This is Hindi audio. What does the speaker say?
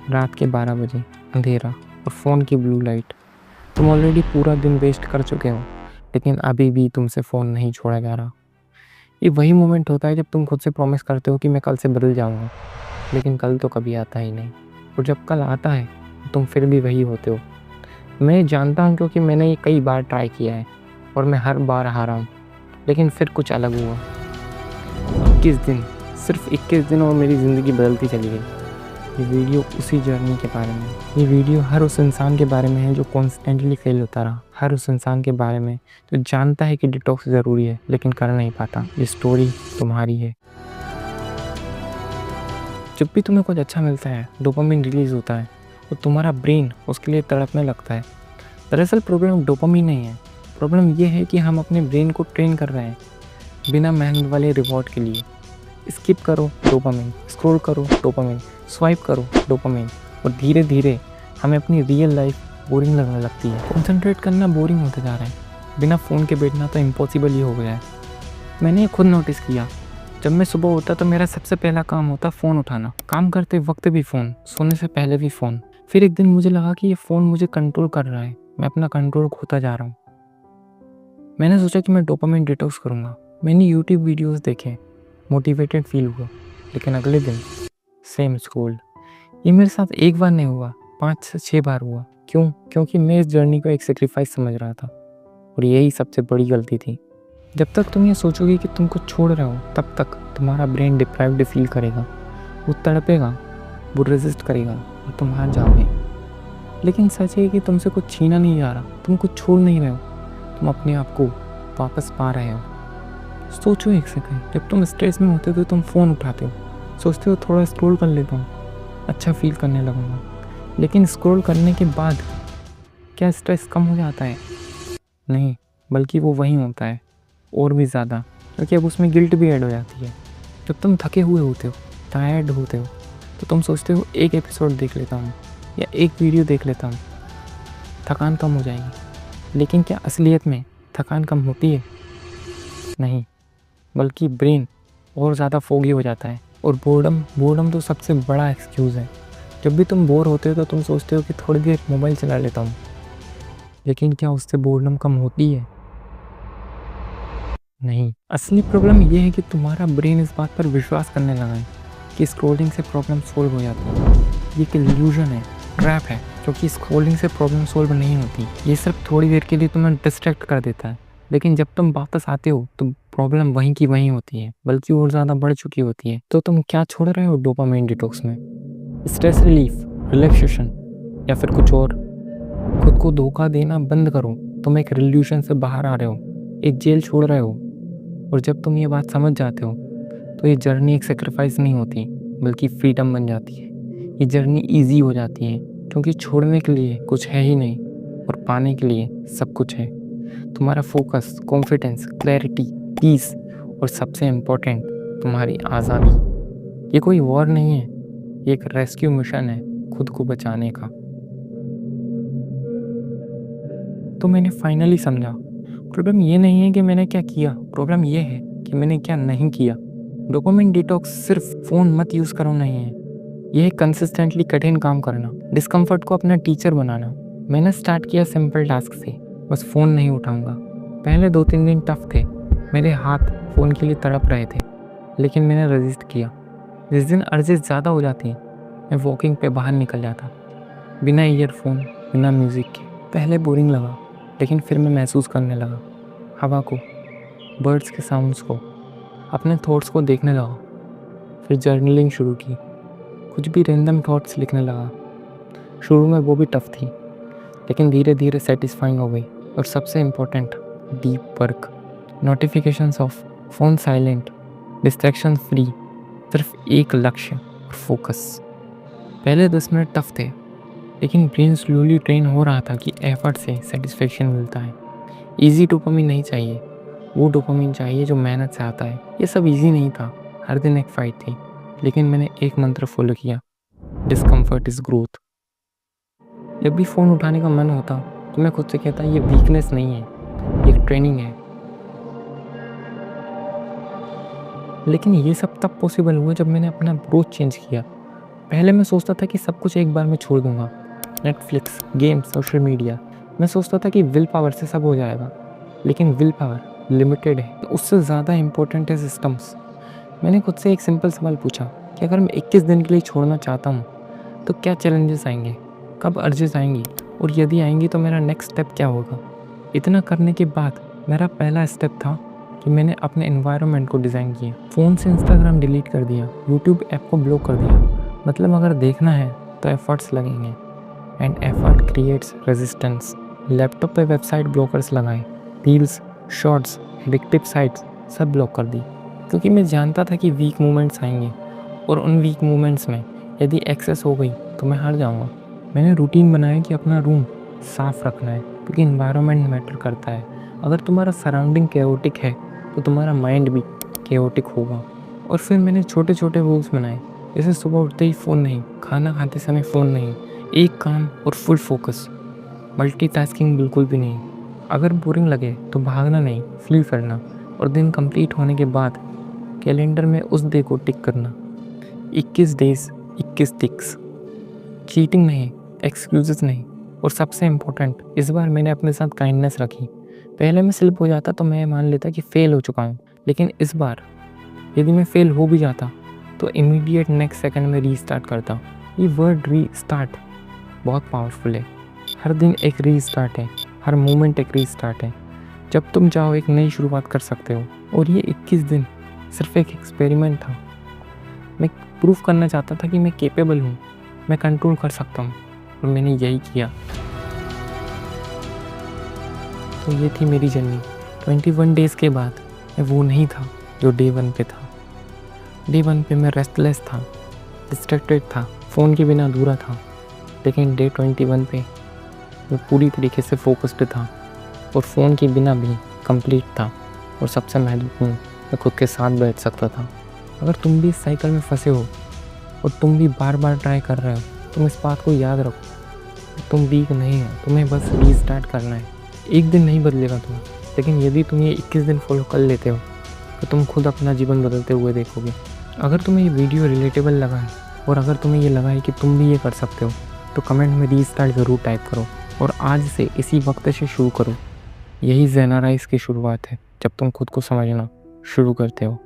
रात के 12 बजे, अंधेरा और फ़ोन की ब्लू लाइट। तुम ऑलरेडी पूरा दिन वेस्ट कर चुके हो, लेकिन अभी भी तुमसे फ़ोन नहीं छोड़ा जा रहा। ये वही मोमेंट होता है जब तुम खुद से प्रॉमिस करते हो कि मैं कल से बदल जाऊँगा, लेकिन कल तो कभी आता ही नहीं। और जब कल आता है, तुम फिर भी वही होते हो। मैं जानता हूँ क्योंकि मैंने ये कई बार ट्राई किया है और मैं हर बार हारा हूँ, लेकिन फिर कुछ अलग हुआ। 21 दिन, सिर्फ 21 दिन और मेरी ज़िंदगी बदलती चली गई। ये वीडियो उसी जर्नी के बारे में है। ये वीडियो हर उस इंसान के बारे में है जो कॉन्स्टेंटली फेल होता रहा। हर उस इंसान के बारे में जो जानता है कि डिटॉक्स ज़रूरी है, लेकिन कर नहीं पाता। ये स्टोरी तुम्हारी है। जब भी तुम्हें कुछ अच्छा मिलता है, डोपामिन रिलीज़ होता है और तुम्हारा ब्रेन उसके लिए तड़पने लगता है। दरअसल प्रॉब्लम डोपामिन नहीं है, प्रॉब्लम ये है कि हम अपने ब्रेन को ट्रेन कर रहे हैं बिना मेहनत वाले रिवॉर्ड के लिए। स्किप करो डोपामिन, स्क्रॉल करो डोपामिन, स्वाइप करो डोपामिन, और धीरे धीरे हमें अपनी रियल लाइफ बोरिंग लगने लगती है। कंसंट्रेट करना बोरिंग होता जा रहा है, बिना फ़ोन के बैठना तो इम्पॉसिबल ही हो गया है। मैंने खुद नोटिस किया, जब मैं सुबह उठता तो मेरा सबसे पहला काम होता फ़ोन उठाना। काम करते वक्त भी फ़ोन, सोने से पहले भी फ़ोन। फिर एक दिन मुझे लगा कि ये फ़ोन मुझे कंट्रोल कर रहा है, मैं अपना कंट्रोल खोता जा रहा हूँ। मैंने सोचा कि मैं डोपामिन डिटॉक्स करूँगा। मैंने यूट्यूब वीडियोस देखे, मोटिवेटेड फील हुआ, लेकिन अगले दिन सेम स्क्रॉल। ये मेरे साथ एक बार नहीं हुआ, 5 से 6 बार हुआ। क्यों? क्योंकि मैं इस जर्नी को एक सेक्रीफाइस समझ रहा था, और यही सबसे बड़ी गलती थी। जब तक तुम ये सोचोगे कि तुम कुछ छोड़ रहे हो, तब तक तुम्हारा ब्रेन डिप्राइव्ड फील करेगा। वो तड़पेगा, वो रेजिस्ट करेगा और तुम हार जाओगे। लेकिन सच है कि तुमसे कुछ छीना नहीं जा रहा, तुम कुछ छोड़ नहीं रहे हो, तुम अपने आप को वापस पा रहे हो। सोचो एक सेकंड, जब तुम स्ट्रेस में होते हो तो तुम फ़ोन उठाते हो, सोचते हो थोड़ा स्क्रॉल कर लेता हूँ, अच्छा फील करने लगूँगा। लेकिन स्क्रॉल करने के बाद क्या स्ट्रेस कम हो जाता है? नहीं, बल्कि वो वहीं होता है, और भी ज़्यादा, क्योंकि अब उसमें गिल्ट भी ऐड हो जाती है। जब तुम थके हुए होते हो, टायर्ड होते हो, तो तुम सोचते हो एक एपिसोड देख लेता हूँ या एक वीडियो देख लेता हूँ, थकान कम हो जाएगी। लेकिन क्या असलियत में थकान कम होती है? नहीं, बल्कि ब्रेन और ज़्यादा फोगी हो जाता है। और बोर्डम तो सबसे बड़ा एक्सक्यूज़ है। जब भी तुम बोर होते हो तो तुम सोचते हो कि थोड़ी देर मोबाइल चला लेता हूँ, लेकिन क्या उससे बोर्डम कम होती है? नहीं। असली प्रॉब्लम ये है कि तुम्हारा ब्रेन इस बात पर विश्वास करने लगा है कि स्क्रॉलिंग से प्रॉब्लम सॉल्व हो जाती है। ये एक इल्यूजन है, ट्रैप है, क्योंकि स्क्रॉलिंग से प्रॉब्लम सॉल्व नहीं होती। ये सिर्फ थोड़ी देर के लिए तुम्हें डिस्ट्रैक्ट कर देता है, लेकिन जब तुम वापस आते हो तो प्रॉब्लम वहीं की वहीं होती है, बल्कि और ज़्यादा बढ़ चुकी होती है। तो तुम क्या छोड़ रहे हो डोपामाइन डिटॉक्स में? स्ट्रेस रिलीफ, रिलैक्सेशन, या फिर कुछ और? खुद को धोखा देना बंद करो। तुम एक रिल्यूशन से बाहर आ रहे हो, एक जेल छोड़ रहे हो। और जब तुम ये बात समझ जाते हो, तो ये जर्नी एक सेक्रीफाइस नहीं होती, बल्कि फ्रीडम बन जाती है। ये जर्नी ईजी हो जाती है, क्योंकि छोड़ने के लिए कुछ है ही नहीं और पाने के लिए सब कुछ है। तुम्हारा फोकस, कॉन्फिडेंस, क्लैरिटी, पीस, और सबसे इम्पोर्टेंट तुम्हारी आज़ादी। ये कोई वॉर नहीं है, ये एक रेस्क्यू मिशन है खुद को बचाने का। तो मैंने फाइनली समझा, प्रॉब्लम ये नहीं है कि मैंने क्या किया, प्रॉब्लम ये है कि मैंने क्या नहीं किया। डोपामिन डिटॉक्स सिर्फ फ़ोन मत यूज़ करो नहीं है, यह है कंसिस्टेंटली कठिन काम करना, डिस्कम्फर्ट को अपना टीचर बनाना। मैंने स्टार्ट किया सिंपल टास्क से, बस फ़ोन नहीं उठाऊंगा। पहले 2-3 दिन टफ थे, मेरे हाथ फ़ोन के लिए तड़प रहे थे, लेकिन मैंने रजिस्ट किया। जिस दिन अर्जेस ज़्यादा हो जाती मैं वॉकिंग पे बाहर निकल जाता, बिना ईयरफोन, बिना म्यूज़िक के। पहले बोरिंग लगा, लेकिन फिर मैं महसूस करने लगा हवा को, बर्ड्स के साउंड्स को, अपने थॉट्स को देखने लगा। फिर जर्नलिंग शुरू की, कुछ भी रैंडम थॉट्स लिखने लगा। शुरू में वो भी टफ थी, लेकिन धीरे धीरे सेटिस्फाइंग हो गई। और सबसे important, deep work, notifications of, phone silent, distraction free, सिर्फ एक लक्ष्य और फोकस। पहले 10 मिनट टफ थे, लेकिन ब्रेन स्लोली ट्रेन हो रहा था कि एफर्ट से सेटिस्फेक्शन मिलता है। इजी डोपामिन नहीं चाहिए, वो डोपामिन चाहिए जो मेहनत से आता है। ये सब इजी नहीं था, हर दिन एक फाइट थी, लेकिन मैंने एक मंत्र फॉलो किया, डिस्कम्फर्ट इज़ ग्रोथ। जब भी फ़ोन उठाने का मन होता तो मैं खुद से कहता ये वीकनेस नहीं है, ये एक ट्रेनिंग है। लेकिन ये सब तब पॉसिबल हुआ जब मैंने अपना अप्रोच चेंज किया। पहले मैं सोचता था कि सब कुछ एक बार में छोड़ दूँगा, नेटफ्लिक्स, गेम्स, सोशल मीडिया। मैं सोचता था कि विल पावर से सब हो जाएगा, लेकिन विल पावर लिमिटेड है, तो उससे ज़्यादा इम्पोर्टेंट है सिस्टम्स। मैंने खुद से एक सिंपल सवाल पूछा कि अगर मैं 21 दिन के लिए छोड़ना चाहता हूँ, तो क्या चैलेंजेस आएँगे? कब अर्जेस आएँगी? और यदि आएँगी तो मेरा नेक्स्ट स्टेप क्या होगा? इतना करने के बाद मेरा पहला स्टेप था कि मैंने अपने एनवायरनमेंट को डिज़ाइन किया। फ़ोन से इंस्टाग्राम डिलीट कर दिया, यूट्यूब ऐप को ब्लॉक कर दिया। मतलब अगर देखना है तो एफ़र्ट्स लगेंगे, and effort creates resistance. Laptop पे वेबसाइट ब्लॉकर्स लगाए, रील्स, शॉर्ट्स, एडिक्टिव साइट्स सब ब्लॉक कर दी, क्योंकि मैं जानता था कि वीक मोमेंट्स आएंगे और उन वीक मोमेंट्स में यदि एक्सेस हो गई तो मैं हार जाऊंगा। मैंने रूटीन बनाया कि अपना रूम साफ़ रखना है, क्योंकि इन्वायरमेंट मैटर करता है। अगर तुम्हारा सराउंडिंग केओटिक है तो तुम्हारा माइंड भी केओटिक होगा। और फिर मैंने छोटे छोटे रूल्स बनाए, जैसे सुबह उठते ही फ़ोन नहीं, खाना खाते समय फ़ोन नहीं, एक काम और फुल फोकस, मल्टीटास्किंग बिल्कुल भी नहीं। अगर बोरिंग लगे तो भागना नहीं, फील करना। और दिन कंप्लीट होने के बाद कैलेंडर में उस डे को टिक करना। 21 डेज 21 टिक्स, चीटिंग नहीं, एक्सक्यूजेस नहीं। और सबसे इम्पोर्टेंट, इस बार मैंने अपने साथ काइंडनेस रखी। पहले मैं स्लिप हो जाता तो मैं मान लेता कि फ़ेल हो चुका हूँ, लेकिन इस बार यदि मैं फ़ेल हो भी जाता तो इमीडिएट नेक्स्ट सेकंड में रीस्टार्ट करता। ये वर्ड रीस्टार्ट बहुत पावरफुल है। हर दिन एक रीस्टार्ट है, हर मोमेंट एक रीस्टार्ट है। जब तुम चाहो एक नई शुरुआत कर सकते हो। और ये 21 दिन सिर्फ एक एक्सपेरिमेंट था। मैं प्रूफ करना चाहता था कि मैं कैपेबल हूँ, मैं कंट्रोल कर सकता हूँ, और मैंने यही किया। तो ये थी मेरी जर्नी। 21 डेज़ के बाद मैं वो नहीं था जो डे 1 पे था। डे 1 पे मैं रेस्टलेस था, डिस्ट्रैक्टेड था, फ़ोन के बिना अधूरा था। लेकिन डे 21 पे मैं पूरी तरीके से फोकस्ड था और फ़ोन के बिना भी कंप्लीट था। और सबसे महत्वपूर्ण, मैं खुद के साथ बैठ सकता था। अगर तुम भी इस साइकिल में फंसे हो और तुम भी बार बार ट्राई कर रहे हो, तुम इस बात को याद रखो, तुम वीक नहीं हो, तुम्हें बस रीस्टार्ट करना है। एक दिन नहीं बदलेगा तुम, लेकिन यदि तुम ये 21 दिन फॉलो कर लेते हो तो तुम खुद अपना जीवन बदलते हुए देखोगे। अगर तुम्हें ये वीडियो रिलेटेबल लगा है और अगर तुम्हें ये लगा है कि तुम भी ये कर सकते हो, तो कमेंट में रीस्टार्ट ज़रूर टाइप करो और आज से इसी वक्त से शुरू करो। यही ज़ेनाराइज़ की शुरुआत है, जब तुम खुद को समझना शुरू करते हो।